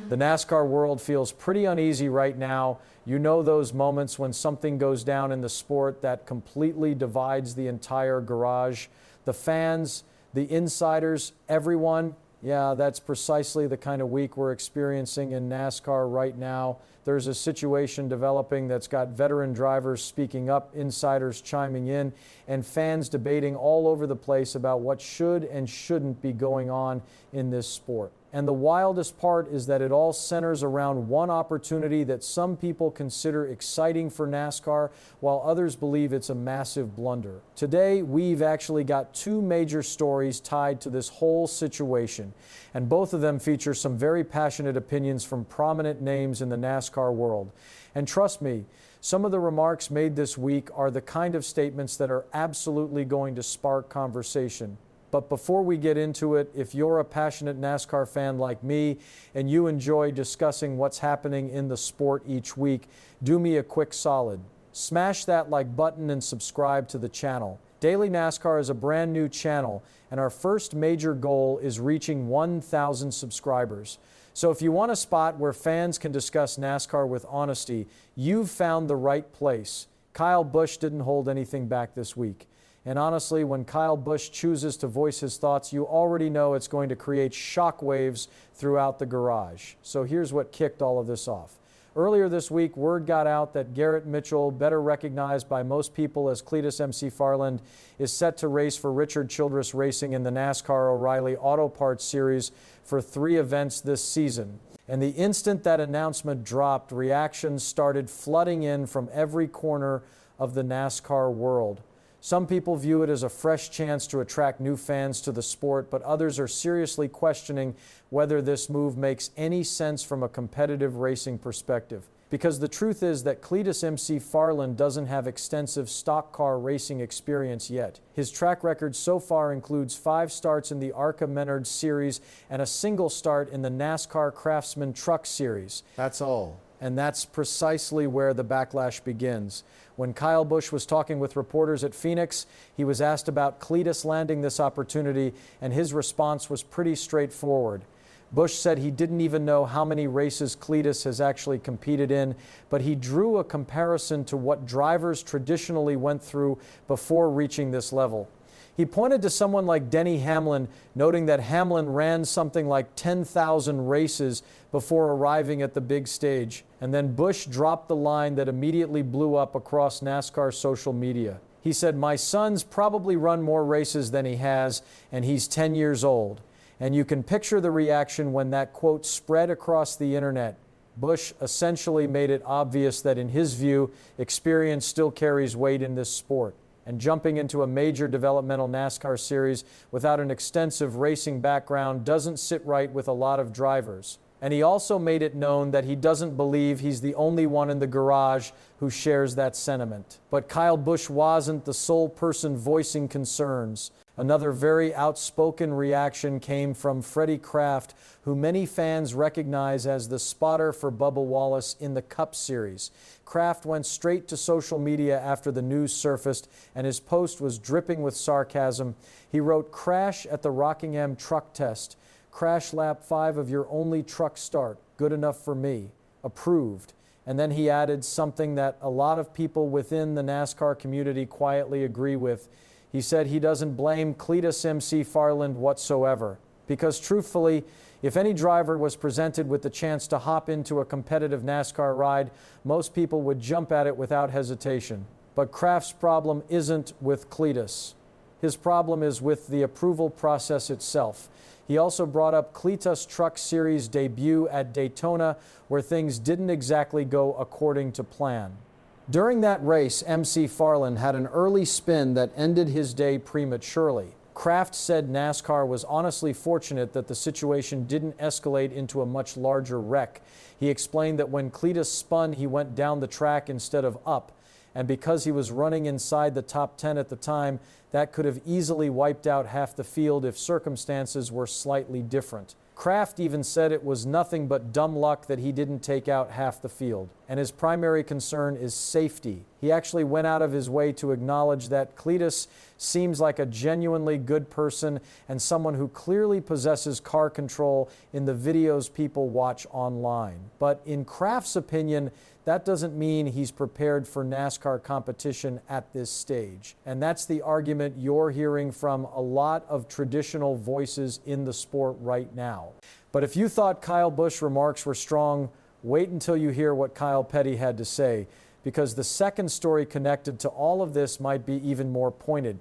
The NASCAR world feels pretty uneasy right now. You know those moments when something goes down in the sport that completely divides the entire garage. The fans, the insiders, everyone. Yeah, that's precisely the kind of week we're experiencing in NASCAR right now. There's a situation developing that's got veteran drivers speaking up, insiders chiming in, and fans debating all over the place about what should and shouldn't be going on in this sport. And the wildest part is that it all centers around one opportunity that some people consider exciting for NASCAR, while others believe it's a massive blunder. Today, we've actually got two major stories tied to this whole situation, and both of them feature some very passionate opinions from prominent names in the NASCAR world. And trust me, some of the remarks made this week are the kind of statements that are absolutely going to spark conversation. But before we get into it, if you're a passionate NASCAR fan like me and you enjoy discussing what's happening in the sport each week, do me a quick solid. Smash that like button and subscribe to the channel. Daily NASCAR is a brand new channel, and our first major goal is reaching 1,000 subscribers. So if you want a spot where fans can discuss NASCAR with honesty, you've found the right place. Kyle Busch didn't hold anything back this week. And honestly, when Kyle Busch chooses to voice his thoughts, you already know it's going to create shockwaves throughout the garage. So here's what kicked all of this off. Earlier this week, word got out that Garrett Mitchell, better recognized by most people as Cleetus McFarland, is set to race for Richard Childress Racing in the NASCAR O'Reilly Auto Parts Series for 3 events this season. And the instant that announcement dropped, reactions started flooding in from every corner of the NASCAR world. Some people view it as a fresh chance to attract new fans to the sport, but others are seriously questioning whether this move makes any sense from a competitive racing perspective. Because the truth is that Cleetus McFarland doesn't have extensive stock car racing experience yet. His track record so far includes 5 starts in the ARCA Menard Series and a single start in the NASCAR Craftsman Truck Series. That's all. And that's precisely where the backlash begins. When Kyle Busch was talking with reporters at Phoenix, he was asked about Cleetus landing this opportunity, and his response was pretty straightforward. Busch said he didn't even know how many races Cleetus has actually competed in, but he drew a comparison to what drivers traditionally went through before reaching this level. He pointed to someone like Denny Hamlin, noting that Hamlin ran something like 10,000 races before arriving at the big stage. And then Busch dropped the line that immediately blew up across NASCAR social media. He said, "My son's probably run more races than he has, and he's 10 years old." And you can picture the reaction when that quote spread across the internet. Busch essentially made it obvious that in his view, experience still carries weight in this sport. And jumping into a major developmental NASCAR series without an extensive racing background doesn't sit right with a lot of drivers. And he also made it known that he doesn't believe he's the only one in the garage who shares that sentiment. But Kyle Busch wasn't the sole person voicing concerns. Another very outspoken reaction came from Freddie Kraft, who many fans recognize as the spotter for Bubba Wallace in the Cup Series. Kraft went straight to social media after the news surfaced, and his post was dripping with sarcasm. He wrote, "Crash at the Rockingham truck test. Crash lap 5 of your only truck start. Good enough for me. Approved." And then he added something that a lot of people within the NASCAR community quietly agree with. He said he doesn't blame Cleetus McFarland whatsoever, because truthfully, if any driver was presented with the chance to hop into a competitive NASCAR ride, most people would jump at it without hesitation. But Kraft's problem isn't with Cleetus. His problem is with the approval process itself. He also brought up Cleetus Truck Series debut at Daytona, where things didn't exactly go according to plan. During that race, McFarland had an early spin that ended his day prematurely. Kraft said NASCAR was honestly fortunate that the situation didn't escalate into a much larger wreck. He explained that when Cleetus spun, he went down the track instead of up, and because he was running inside the top 10 at the time, that could have easily wiped out half the field if circumstances were slightly different. Kraft even said it was nothing but dumb luck that he didn't take out half the field, and his primary concern is safety. He actually went out of his way to acknowledge that Cleetus seems like a genuinely good person and someone who clearly possesses car control in the videos people watch online. But in Kraft's opinion, that doesn't mean he's prepared for NASCAR competition at this stage. And that's the argument you're hearing from a lot of traditional voices in the sport right now. But if you thought Kyle Busch's remarks were strong, wait until you hear what Kyle Petty had to say, because the second story connected to all of this might be even more pointed.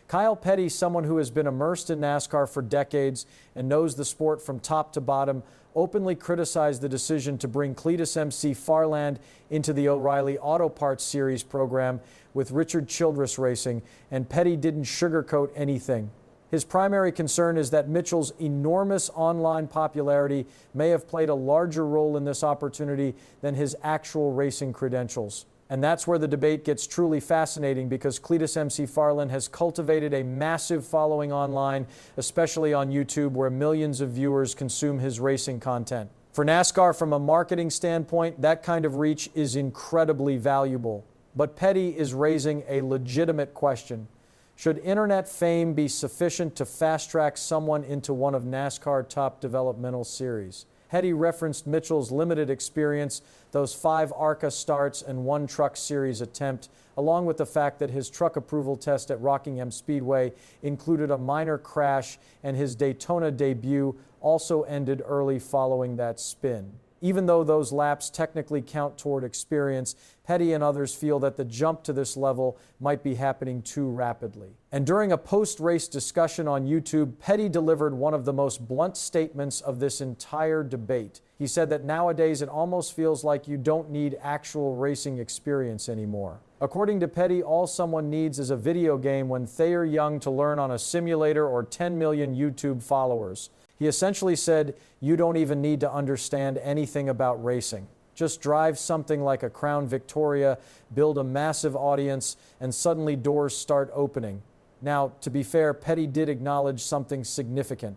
Kyle Petty, someone who has been immersed in NASCAR for decades and knows the sport from top to bottom, openly criticized the decision to bring Cleetus McFarland into the O'Reilly Auto Parts Series program with Richard Childress Racing, and Petty didn't sugarcoat anything. His primary concern is that Mitchell's enormous online popularity may have played a larger role in this opportunity than his actual racing credentials. And that's where the debate gets truly fascinating, because Cleetus McFarland has cultivated a massive following online, especially on YouTube, where millions of viewers consume his racing content. For NASCAR, from a marketing standpoint, that kind of reach is incredibly valuable. But Petty is raising a legitimate question. Should internet fame be sufficient to fast-track someone into one of NASCAR's top developmental series? Petty referenced Mitchell's limited experience, those 5 ARCA starts and 1 Truck Series attempt, along with the fact that his truck approval test at Rockingham Speedway included a minor crash, and his Daytona debut also ended early following that spin. Even though those laps technically count toward experience, Petty and others feel that the jump to this level might be happening too rapidly. And during a post-race discussion on YouTube, Petty delivered one of the most blunt statements of this entire debate. He said that nowadays it almost feels like you don't need actual racing experience anymore. According to Petty, all someone needs is a video game when they are young to learn on a simulator or 10 million YouTube followers. He essentially said, you don't even need to understand anything about racing. Just drive something like a Crown Victoria, build a massive audience, and suddenly doors start opening. Now, to be fair, Petty did acknowledge something significant.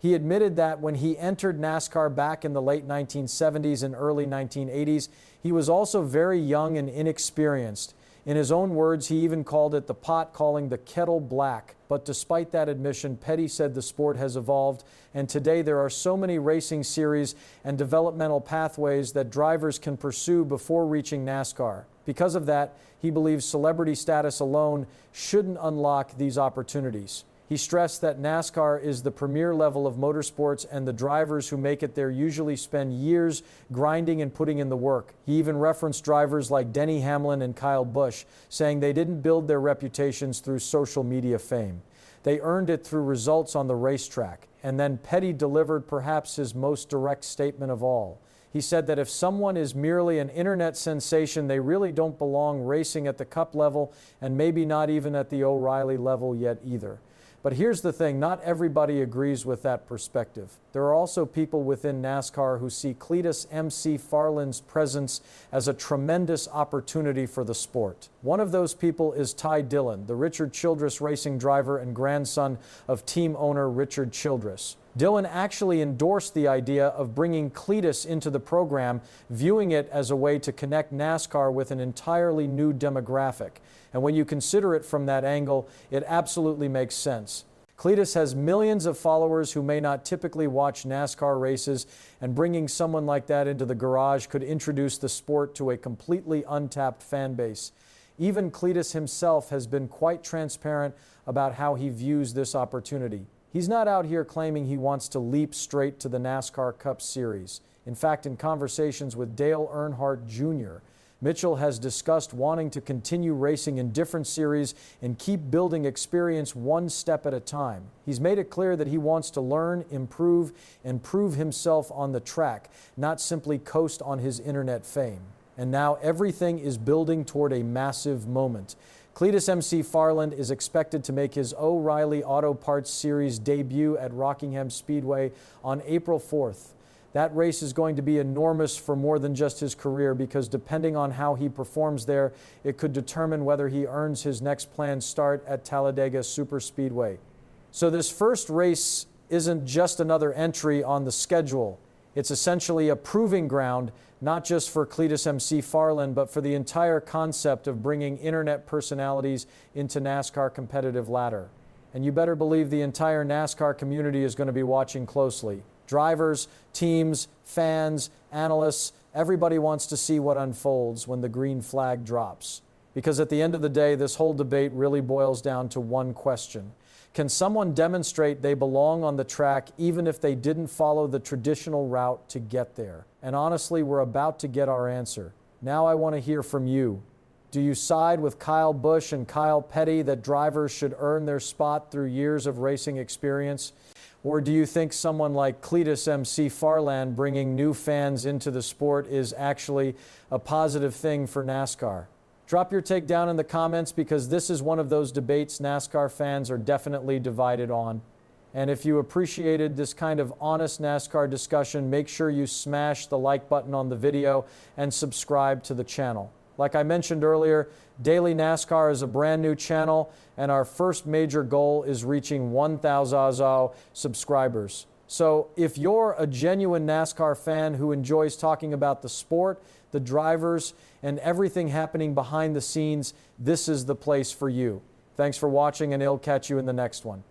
He admitted that when he entered NASCAR back in the late 1970s and early 1980s, he was also very young and inexperienced. In his own words, he even called it the pot calling the kettle black. But despite that admission, Petty said the sport has evolved, and today there are so many racing series and developmental pathways that drivers can pursue before reaching NASCAR. Because of that, he believes celebrity status alone shouldn't unlock these opportunities. He stressed that NASCAR is the premier level of motorsports, and the drivers who make it there usually spend years grinding and putting in the work. He even referenced drivers like Denny Hamlin and Kyle Busch, saying they didn't build their reputations through social media fame. They earned it through results on the racetrack. And then Petty delivered perhaps his most direct statement of all. He said that if someone is merely an internet sensation, they really don't belong racing at the Cup level, and maybe not even at the O'Reilly level yet either. But here's the thing, not everybody agrees with that perspective. There are also people within NASCAR who see Cleetus McFarland's presence as a tremendous opportunity for the sport. One of those people is Dillon, the Richard Childress Racing driver and grandson of team owner Richard Childress. Dillon actually endorsed the idea of bringing Cleetus into the program, viewing it as a way to connect NASCAR with an entirely new demographic. And when you consider it from that angle, it absolutely makes sense. Cleetus has millions of followers who may not typically watch NASCAR races, and bringing someone like that into the garage could introduce the sport to a completely untapped fan base. Even Cleetus himself has been quite transparent about how he views this opportunity. He's not out here claiming he wants to leap straight to the NASCAR Cup Series. In fact, in conversations with Dale Earnhardt Jr., Mitchell has discussed wanting to continue racing in different series and keep building experience one step at a time. He's made it clear that he wants to learn, improve, and prove himself on the track, not simply coast on his internet fame. And now everything is building toward a massive moment. Cleetus McFarland is expected to make his O'Reilly Auto Parts Series debut at Rockingham Speedway on April 4th. That race is going to be enormous for more than just his career, because depending on how he performs there, it could determine whether he earns his next planned start at Talladega Superspeedway. So this first race isn't just another entry on the schedule. It's essentially a proving ground, not just for Cleetus McFarland, but for the entire concept of bringing internet personalities into NASCAR competitive ladder. And you better believe the entire NASCAR community is going to be watching closely. Drivers, teams, fans, analysts, everybody wants to see what unfolds when the green flag drops. Because at the end of the day, this whole debate really boils down to one question. Can someone demonstrate they belong on the track even if they didn't follow the traditional route to get there? And honestly, we're about to get our answer. Now I want to hear from you. Do you side with Kyle Busch and Kyle Petty that drivers should earn their spot through years of racing experience? Or do you think someone like Cleetus McFarland bringing new fans into the sport is actually a positive thing for NASCAR? Drop your take down in the comments, because this is one of those debates NASCAR fans are definitely divided on. And if you appreciated this kind of honest NASCAR discussion, make sure you smash the like button on the video and subscribe to the channel. Like I mentioned earlier, Daily NASCAR is a brand new channel, and our first major goal is reaching 1,000 subscribers. So if you're a genuine NASCAR fan who enjoys talking about the sport, the drivers, and everything happening behind the scenes, this is the place for you. Thanks for watching, and I'll catch you in the next one.